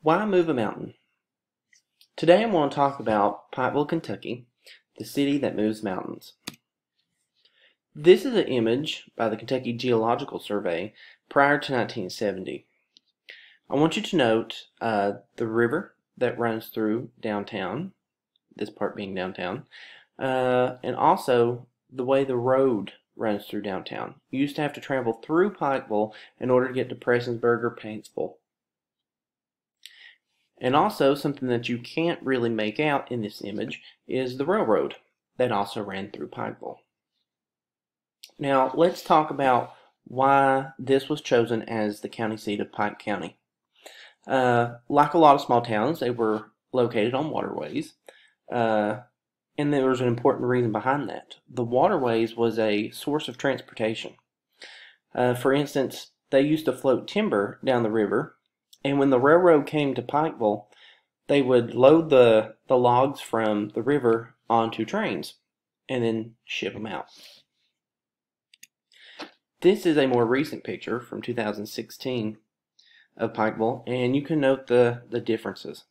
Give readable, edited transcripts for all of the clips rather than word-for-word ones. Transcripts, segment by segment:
Why move a mountain? Today I'm going to talk about Pikeville, Kentucky, the city that moves mountains. This is an image by the Kentucky Geological Survey prior to 1970. I want you to note the river that runs through downtown, this part being downtown, and also the way the road runs through downtown. You used to have to travel through Pikeville in order to get to Prestonsburg or Paintsville. And also, something that you can't really make out in this image is the railroad that also ran through Pikeville. Now, let's talk about why this was chosen as the county seat of Pike County. Like a lot of small towns, they were located on waterways, and there was an important reason behind that. The waterways was a source of transportation. For instance, they used to float timber down the river, and when the railroad came to Pikeville, they would load the logs from the river onto trains and then ship them out. This is a more recent picture from 2016 of Pikeville, and you can note the differences.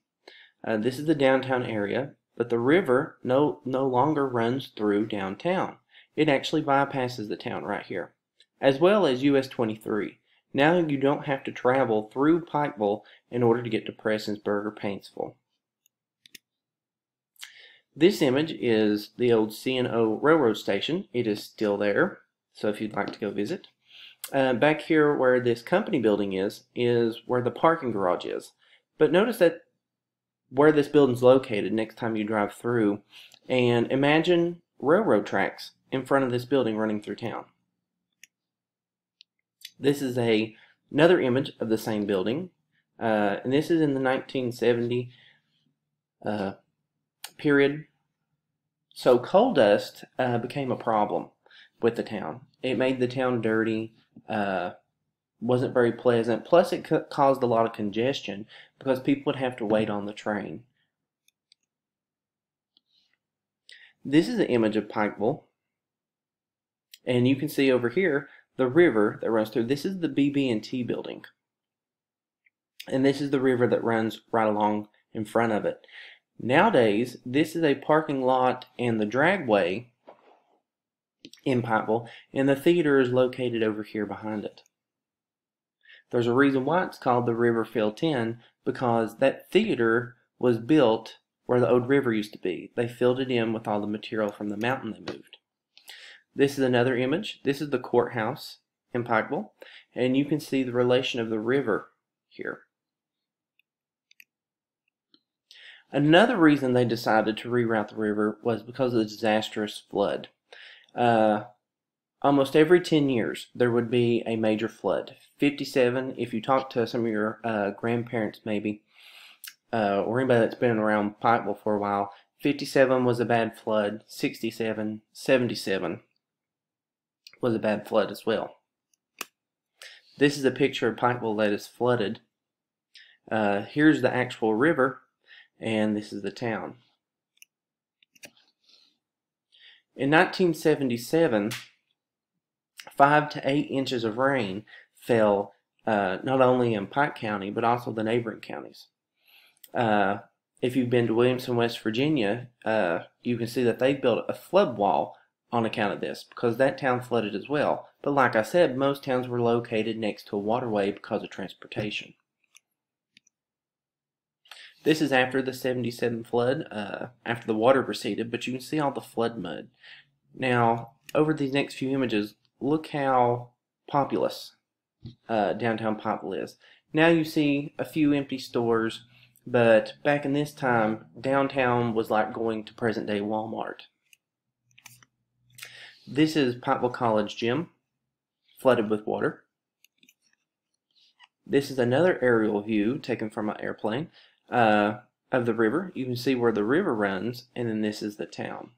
This is the downtown area, but the river no longer runs through downtown. It actually bypasses the town right here, as well as US 23. Now you don't have to travel through Pikeville in order to get to Prestonsburg or Paintsville. This image is the old C&O Railroad Station. It is still there, so if you'd like to go visit. Back here where this company building is where the parking garage is. But notice that where this building's located next time you drive through, and imagine railroad tracks in front of this building running through town. This is another image of the same building, and this is in the 1970 period. So coal dust became a problem with the town. It made the town dirty, wasn't very pleasant, plus it caused a lot of congestion because people would have to wait on the train. This is an image of Pikeville, and you can see over here the river that runs through. This is the BB&T building, and this is the river that runs right along in front of it. Nowadays, this is a parking lot and the dragway in Pikeville, and the theater is located over here behind it. There's a reason why it's called the River Filled In, because that theater was built where the old river used to be. They filled it in with all the material from the mountain they moved. This is another image. This is the courthouse in Pikeville, and you can see the relation of the river here. Another reason they decided to reroute the river was because of the disastrous flood. Almost every 10 years there would be a major flood. 57, if you talk to some of your grandparents maybe, or anybody that's been around Pikeville for a while, 57 was a bad flood, 67, 77 was a bad flood as well. This is a picture of Pikeville that is flooded. Here's the actual river, and this is the town. In 1977, 5 to 8 inches of rain fell not only in Pike County, but also the neighboring counties. If you've been to Williamson, West Virginia, you can see that they built a flood wall on account of this, because that town flooded as well. But like I said, most towns were located next to a waterway because of transportation. This is after the 77 flood, after the water receded, but you can see all the flood mud. Now, over these next few images, look how populous downtown Pikeville is. Now you see a few empty stores, but back in this time, downtown was like going to present-day Walmart. This is Pikeville College Gym, flooded with water. This is another aerial view taken from an airplane of the river. You can see where the river runs, and then this is the town.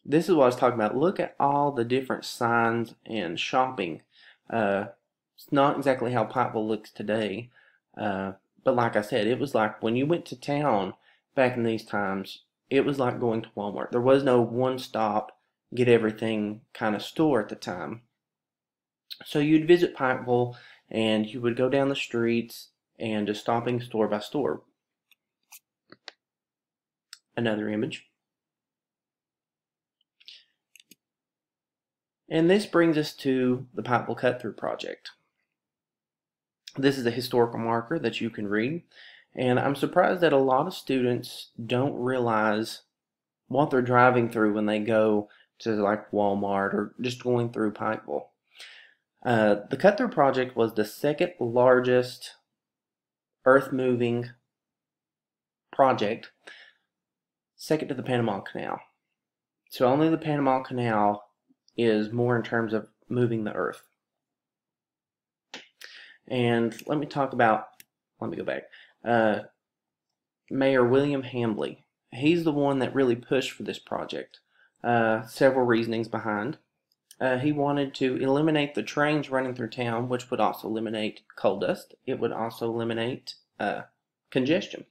This is what I was talking about. Look at all the different signs and shopping. It's not exactly how Pikeville looks today, but like I said, it was like when you went to town back in these times, it was like going to Walmart. There was no one-stop, get everything kind of store at the time. So you'd visit Pikeville and you would go down the streets and just stopping store by store. Another image. And this brings us to the Pikeville Cut-Through Project. This is a historical marker that you can read, and I'm surprised that a lot of students don't realize what they're driving through when they go to like Walmart or just going through Pikeville. The Cut-Through Project was the second largest earth-moving project, second to the Panama Canal. So only the Panama Canal is more in terms of moving the earth. And let me go back. Mayor William Hambly. He's the one that really pushed for this project. Several reasonings behind. He wanted to eliminate the trains running through town, which would also eliminate coal dust. It would also eliminate congestion.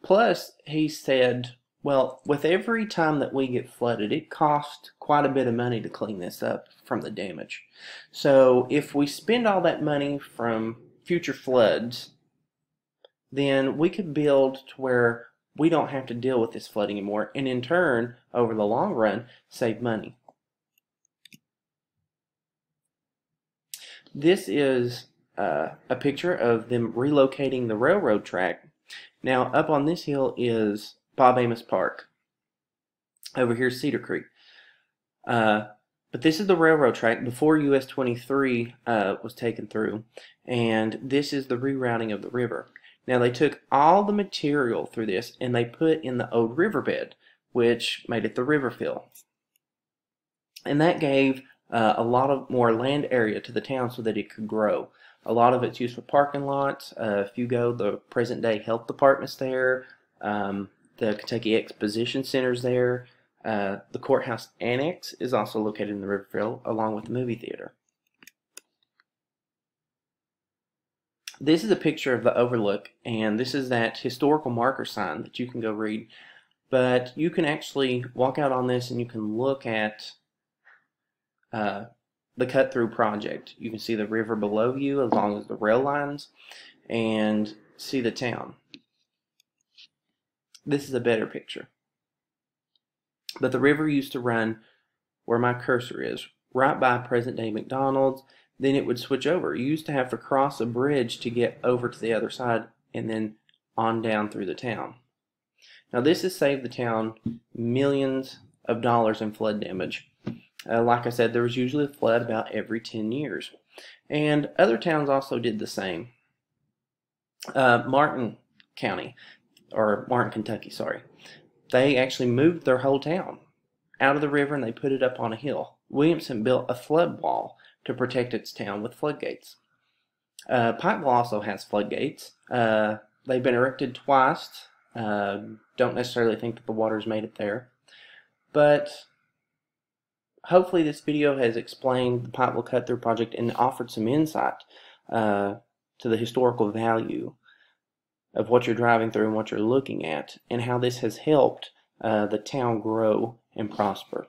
Plus, he said, well, with every time that we get flooded, it costs quite a bit of money to clean this up from the damage. So if we spend all that money from future floods, then we could build to where we don't have to deal with this flooding anymore, and in turn, over the long run, save money. This is a picture of them relocating the railroad track. Now, up on this hill is Bob Amos Park. Over here is Cedar Creek. But this is the railroad track before US 23 was taken through, and this is the rerouting of the river. Now, they took all the material through this and they put in the old riverbed, which made it the Riverfill. And that gave a lot of more land area to the town so that it could grow. A lot of it's used for parking lots. If you go, the present day health department's there. The Kentucky Exposition Center's there. The courthouse annex is also located in the Riverfill, along with the movie theater. This is a picture of the overlook, and this is that historical marker sign that you can go read. But you can actually walk out on this and you can look at the cut-through project. You can see the river below you as long as the rail lines, and see the town. This is a better picture. But the river used to run where my cursor is, right by present-day McDonald's. Then it would switch over. You used to have to cross a bridge to get over to the other side and then on down through the town. Now this has saved the town millions of dollars in flood damage. Like I said, there was usually a flood about every 10 years. And other towns also did the same. Martin County, or Martin, Kentucky, sorry. They actually moved their whole town out of the river and they put it up on a hill. Williamson built a flood wall to protect its town with floodgates. Pikeville also has floodgates. They've been erected twice. Don't necessarily think that the water's made it there. But hopefully this video has explained the Pikeville Cut-Through Project and offered some insight to the historical value of what you're driving through and what you're looking at, and how this has helped the town grow and prosper.